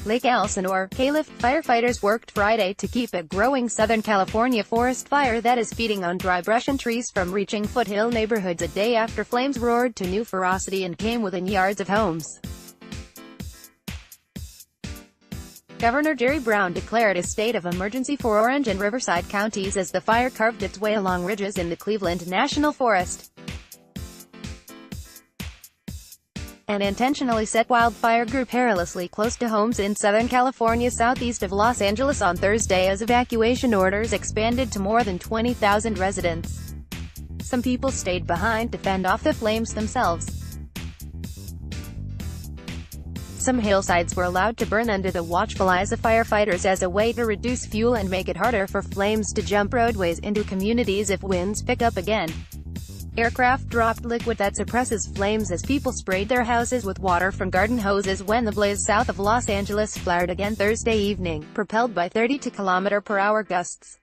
Lake Elsinore, Calif. Firefighters worked Friday to keep a growing Southern California forest fire that is feeding on dry brush and trees from reaching foothill neighborhoods a day after flames roared to new ferocity and came within yards of homes. Governor Jerry Brown declared a state of emergency for Orange and Riverside counties as the fire carved its way along ridges in the Cleveland National Forest. An intentionally set wildfire grew perilously close to homes in Southern California southeast of Los Angeles on Thursday as evacuation orders expanded to more than 20,000 residents. Some people stayed behind to fend off the flames themselves. Some hillsides were allowed to burn under the watchful eyes of firefighters as a way to reduce fuel and make it harder for flames to jump roadways into communities if winds pick up again. Aircraft dropped liquid that suppresses flames as people sprayed their houses with water from garden hoses when the blaze south of Los Angeles flared again Thursday evening, propelled by 30-km/h gusts.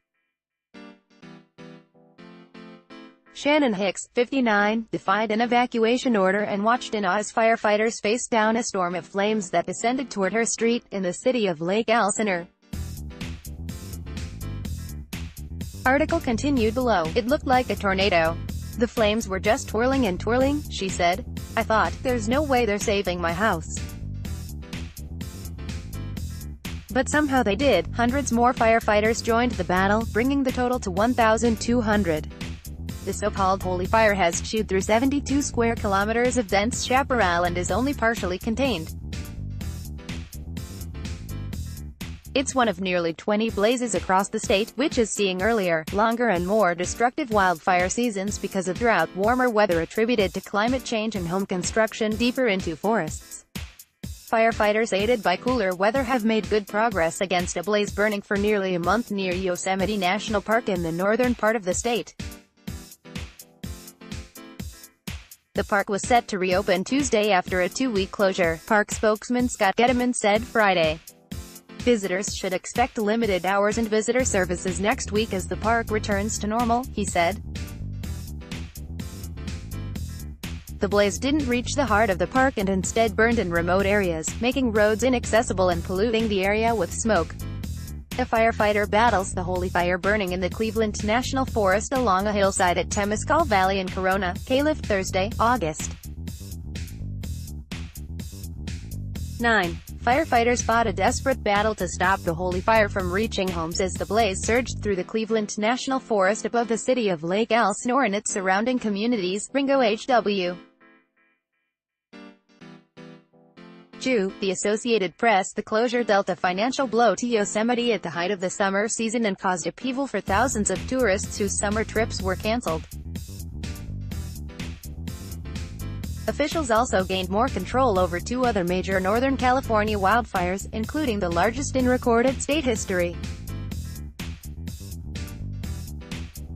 Shannon Hicks, 59, defied an evacuation order and watched in awe as firefighters faced down a storm of flames that descended toward her street in the city of Lake Elsinore. Article continued below. It looked like a tornado. The flames were just twirling and twirling, she said. I thought, there's no way they're saving my house. But somehow they did. Hundreds more firefighters joined the battle, bringing the total to 1,200. The so-called Holy Fire has chewed through 72 square kilometers of dense chaparral and is only partially contained. It's one of nearly 20 blazes across the state, which is seeing earlier, longer and more destructive wildfire seasons because of drought, warmer weather attributed to climate change and home construction deeper into forests. Firefighters aided by cooler weather have made good progress against a blaze burning for nearly a month near Yosemite National Park in the northern part of the state. The park was set to reopen Tuesday after a 2-week closure, park spokesman Scott Getteman said Friday. Visitors should expect limited hours and visitor services next week as the park returns to normal, he said. The blaze didn't reach the heart of the park and instead burned in remote areas, making roads inaccessible and polluting the area with smoke. A firefighter battles the Holy Fire burning in the Cleveland National Forest along a hillside at Temescal Valley in Corona, Calif. Thursday, August 9. Firefighters fought a desperate battle to stop the Holy Fire from reaching homes as the blaze surged through the Cleveland National Forest above the city of Lake Elsinore and its surrounding communities, Ringo H.W. Jew, the Associated Press. The closure dealt a financial blow to Yosemite at the height of the summer season and caused upheaval for thousands of tourists whose summer trips were canceled. Officials also gained more control over 2 other major Northern California wildfires, including the largest in recorded state history.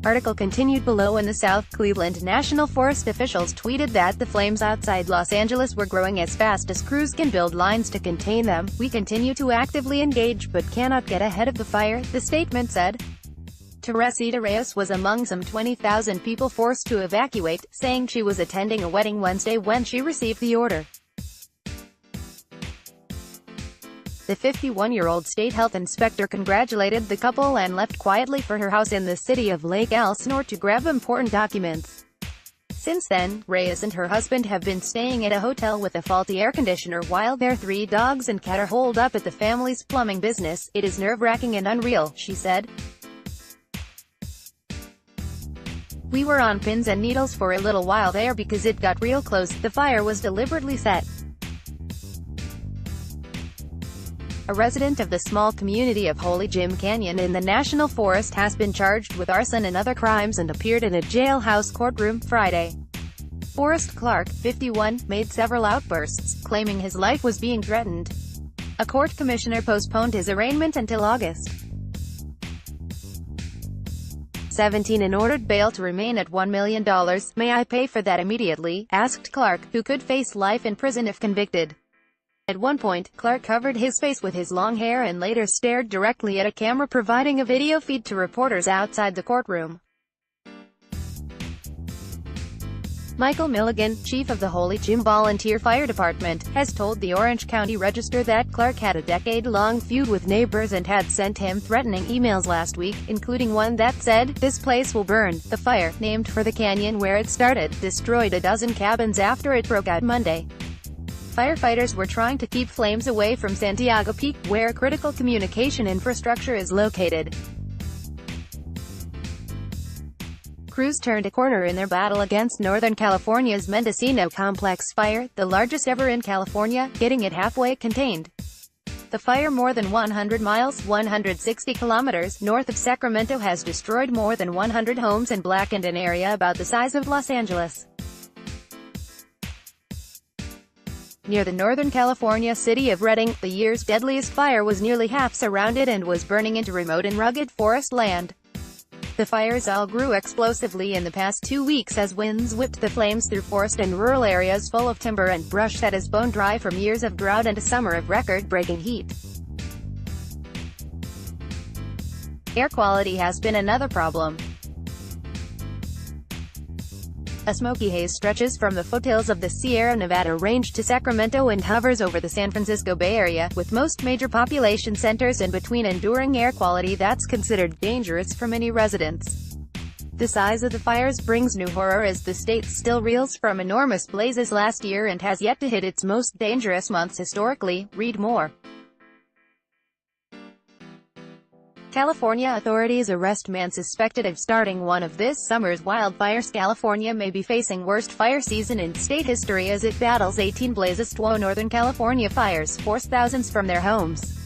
Article continued below. In the South Cleveland National Forest officials tweeted that the flames outside Los Angeles were growing as fast as crews can build lines to contain them. We continue to actively engage but cannot get ahead of the fire, the statement said. Teresita Reyes was among some 20,000 people forced to evacuate, saying she was attending a wedding Wednesday when she received the order. The 51-year-old state health inspector congratulated the couple and left quietly for her house in the city of Lake Elsinore to grab important documents. Since then, Reyes and her husband have been staying at a hotel with a faulty air conditioner while their 3 dogs and cat are holed up at the family's plumbing business. It is nerve-wracking and unreal, she said. We were on pins and needles for a little while there because it got real close. The fire was deliberately set. A resident of the small community of Holy Jim Canyon in the National Forest has been charged with arson and other crimes and appeared in a jailhouse courtroom Friday. Forrest Clark, 51, made several outbursts, claiming his life was being threatened. A court commissioner postponed his arraignment until August 17 and ordered bail to remain at $1 million. May I pay for that immediately? Asked Clark, who could face life in prison if convicted. At one point, Clark covered his face with his long hair and later stared directly at a camera, providing a video feed to reporters outside the courtroom. Michael Milligan, chief of the Holy Jim Volunteer Fire Department, has told the Orange County Register that Clark had a decade-long feud with neighbors and had sent him threatening emails last week, including one that said, "This place will burn." The fire, named for the canyon where it started, destroyed a dozen cabins after it broke out Monday. Firefighters were trying to keep flames away from Santiago Peak, where critical communication infrastructure is located. Crews turned a corner in their battle against Northern California's Mendocino Complex fire, the largest ever in California, getting it halfway contained. The fire, more than 100 miles (160 kilometers) north of Sacramento, has destroyed more than 100 homes and blackened an area about the size of Los Angeles. Near the Northern California city of Redding, the year's deadliest fire was nearly half surrounded and was burning into remote and rugged forest land. The fires all grew explosively in the past 2 weeks as winds whipped the flames through forest and rural areas full of timber and brush that is bone dry from years of drought and a summer of record-breaking heat. Air quality has been another problem. A smoky haze stretches from the foothills of the Sierra Nevada range to Sacramento and hovers over the San Francisco Bay Area, with most major population centers in between, enduring air quality that's considered dangerous for many residents. The size of the fires brings new horror as the state still reels from enormous blazes last year and has yet to hit its most dangerous months historically. Read more. California authorities arrest man suspected of starting one of this summer's wildfires. California may be facing worst fire season in state history as it battles 18 blazes. Northern California fires forced thousands from their homes.